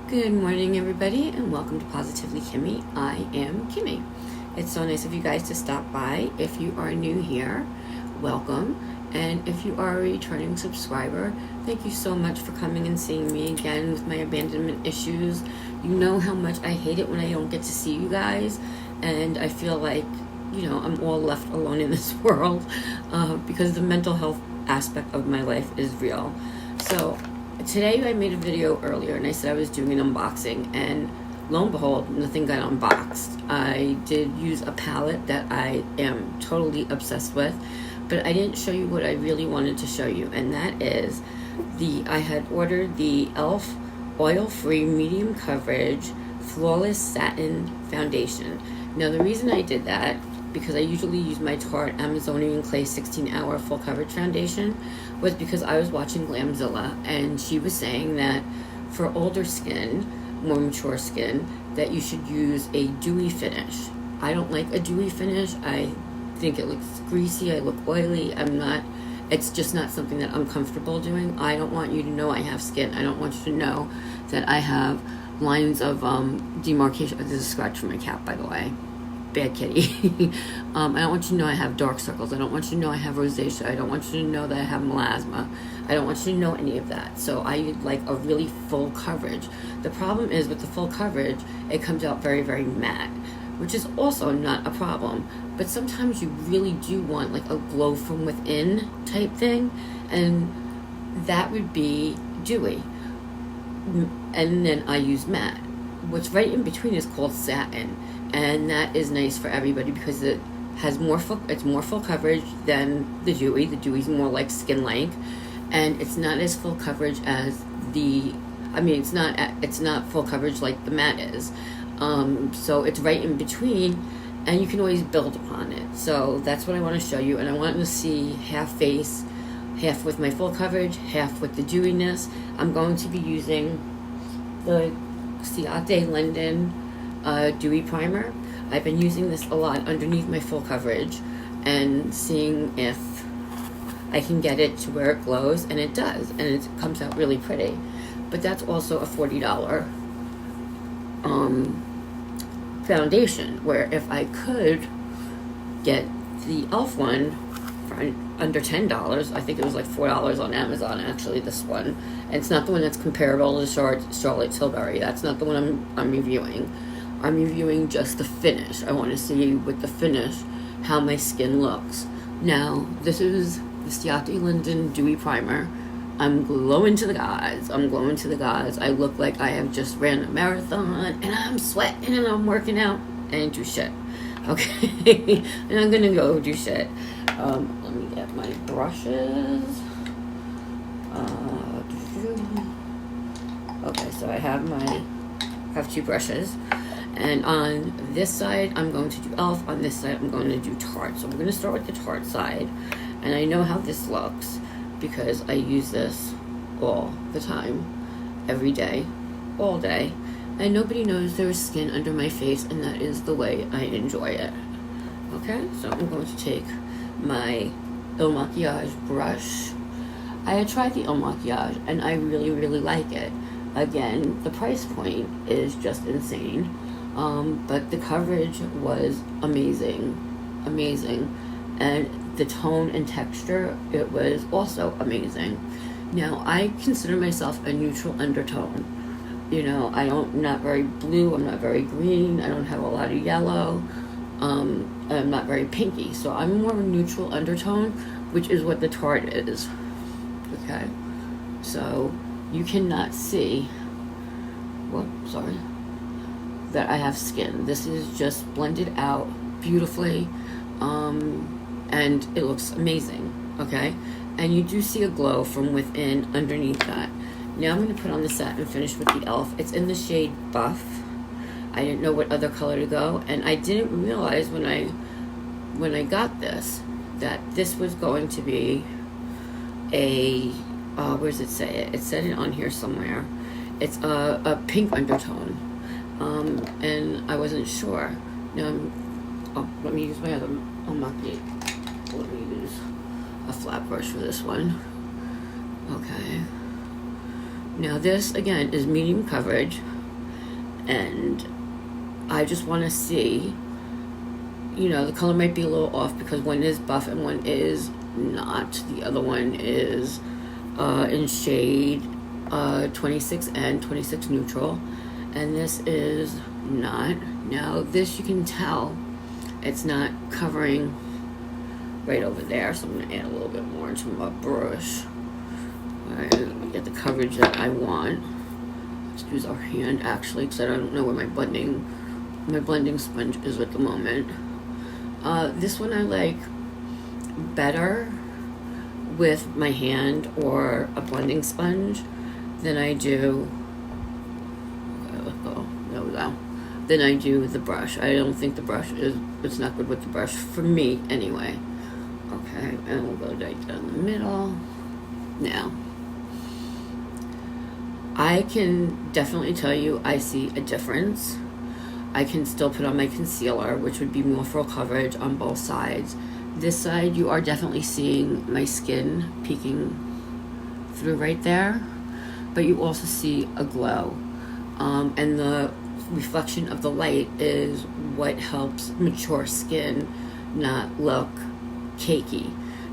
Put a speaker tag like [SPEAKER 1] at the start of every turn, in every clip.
[SPEAKER 1] Good morning, everybody, and welcome to Positively Kimmy. I am Kimmy. It's so nice of you guys to stop by. If you are new here, welcome. And if you are a returning subscriber, thank you so much for coming and seeing me again with my abandonment issues. You know how much I hate it when I don't get to see you guys, and I feel like, I'm all left alone in this world because the mental health aspect of my life is real. So today I made a video earlier and I said I was doing an unboxing, and lo and behold, nothing got unboxed. I did use a palette that I am totally obsessed with, but I didn't show you what I really wanted to show you, and that is I had ordered the e.l.f. oil-free medium coverage flawless satin foundation. Now the reason I did that, because I usually use my Tarte Amazonian Clay 16-hour full coverage foundation, was because I was watching Glamzilla, and she was saying that for older skin, more mature skin, that you should use a dewy finish. I don't like a dewy finish. I think it looks greasy. I look oily. It's just not something that I'm comfortable doing. I don't want you to know I have skin. I don't want you to know that I have lines of demarcation. This is a scratch from my cat, by the way. Bad kitty. I don't want you to know I have dark circles. I don't want you to know I have rosacea. I don't want you to know that I have melasma. I don't want you to know any of that. So I like a really full coverage. The problem is with the full coverage, it comes out very, very matte, which is also not a problem. But sometimes you really do want like a glow from within type thing, and that would be dewy. And then I use matte. What's right in between is called satin, and that is nice for everybody because it has it's more full coverage than the dewy. The dewy's more like skin length, and it's not as full coverage as it's not full coverage like the matte is. So it's right in between, and you can always build upon it. So that's what I want to show you, and I want to see half face, half with my full coverage, half with the dewiness. I'm going to be using the Ciate Linden Dewy Primer. I've been using this a lot underneath my full coverage and seeing if I can get it to where it glows, and it does, and it comes out really pretty. But that's also a $40 foundation, where if I could get the e.l.f. one for under $10, I think it was like $4 on Amazon actually, this one, and it's not the one that's comparable to Charlotte Tilbury. That's not the one I'm reviewing. I'm reviewing just the finish. I want to see with the finish how my skin looks. Now this is the Ciate Linden Dewy Primer. I'm glowing to the gods. I look like I have just ran a marathon, and I'm sweating and I'm working out. I didn't do shit. Okay. And I'm gonna go do shit. Let me get my brushes. Okay, so I have two brushes, and on this side I'm going to do e.l.f. On this side I'm going to do Tarte. So I'm going to start with the Tarte side, and I know how this looks because I use this all the time, every day, all day, and nobody knows there is skin under my face, and that is the way I enjoy it. Okay, so I'm going to take my Il Makiage brush. I had tried the Il Makiage, and I really, really like it. Again, the price point is just insane, but the coverage was amazing, and the tone and texture, it was also amazing. Now, I consider myself a neutral undertone. I'm not very blue, I'm not very green, I don't have a lot of yellow, I'm not very pinky, so I'm more of a neutral undertone, which is what the Tarte is. Okay, so you cannot see, that I have skin. This is just blended out beautifully, and it looks amazing, okay? And you do see a glow from within underneath that. Now I'm going to put on the satin finish with the e.l.f. It's in the shade Buff. I didn't know what other color to go, and I didn't realize when I got this that this was going to be a where does it say it? It said it on here somewhere. It's a pink undertone, and I wasn't sure. Now let me use my other let me use a flat brush for this one. Okay. Now this, again, is medium coverage. and I just want to see, you know, the color might be a little off because one is buff and one is not. The other one is in shade 26 and 26 neutral, and this is not. Now this you can tell it's not covering right over there, so I'm going to add a little bit more into my brush. Alright, let me get the coverage that I want. Let's use our hand actually, because I don't know where my blending sponge is at the moment. This one I like better with my hand or a blending sponge than I do. Okay, let's go. There we go. Than I do the brush. I don't think the brush it's not good with the brush for me anyway. Okay, and we'll go right down the middle. Now, I can definitely tell you I see a difference. I can still put on my concealer, which would be more full coverage on both sides. This side, you are definitely seeing my skin peeking through right there, but you also see a glow. And the reflection of the light is what helps mature skin not look cakey.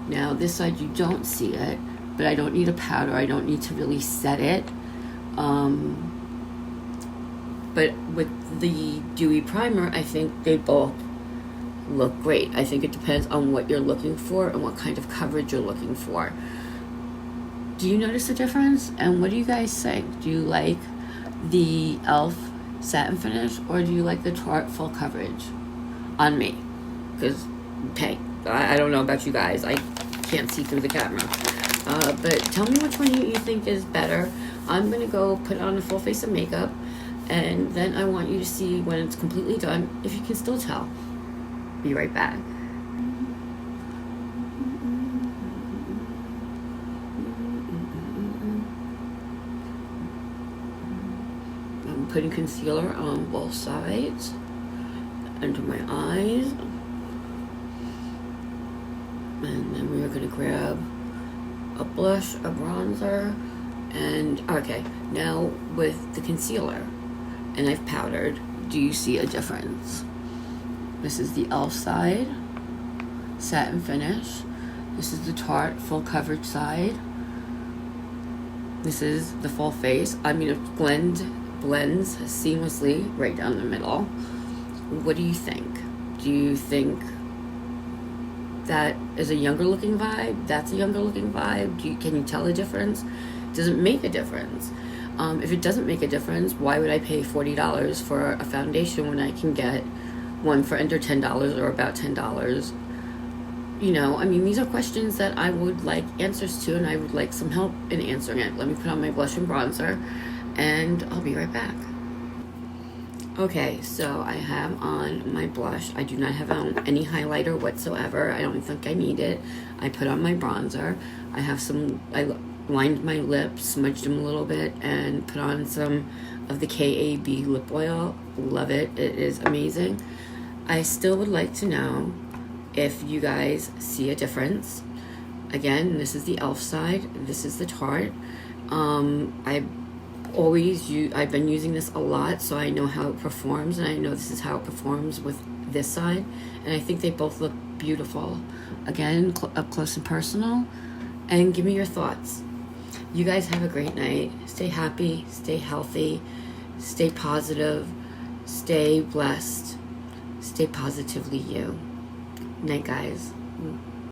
[SPEAKER 1] Now, this side, you don't see it, but I don't need a powder. I don't need to really set it. But with the dewy primer, I think they both look great. I think it depends on what you're looking for and what kind of coverage you're looking for. Do you notice a difference? And what do you guys think? Do you like the e.l.f. satin finish, or do you like the Tarte full coverage on me? Because, hey, I don't know about you guys. I can't see through the camera. But tell me which one you think is better. I'm going to go put on a full face of makeup, and then I want you to see when it's completely done, if you can still tell. Be right back. I'm putting concealer on both sides, under my eyes, and then we are going to grab a blush, a bronzer, and okay, now with the concealer, and I've powdered, do you see a difference? This is the e.l.f. side, satin finish. This is the Tarte full coverage side. This is the full face. I mean, it blends seamlessly right down the middle. What do you think? Do you think that is a younger looking vibe? That's a younger looking vibe? Can you tell a difference? Does it make a difference? If it doesn't make a difference, why would I pay $40 for a foundation when I can get one for under $10 or about $10? You know, I mean, these are questions that I would like answers to, and I would like some help in answering it. Let me put on my blush and bronzer, and I'll be right back. Okay, so I have on my blush. I do not have on any highlighter whatsoever. I don't think I need it. I put on my bronzer. I lined my lips, smudged them a little bit, and put on some of the KAB lip oil. Love it. It is amazing. I still would like to know if you guys see a difference. Again, this is the e.l.f. side. This is the Tarte. I've been using this a lot, so I know how it performs, and I know this is how it performs with this side, and I think they both look beautiful. Again, up close and personal, and give me your thoughts. You guys have a great night. Stay happy, stay healthy, stay positive, stay blessed, stay positively you. Night, guys.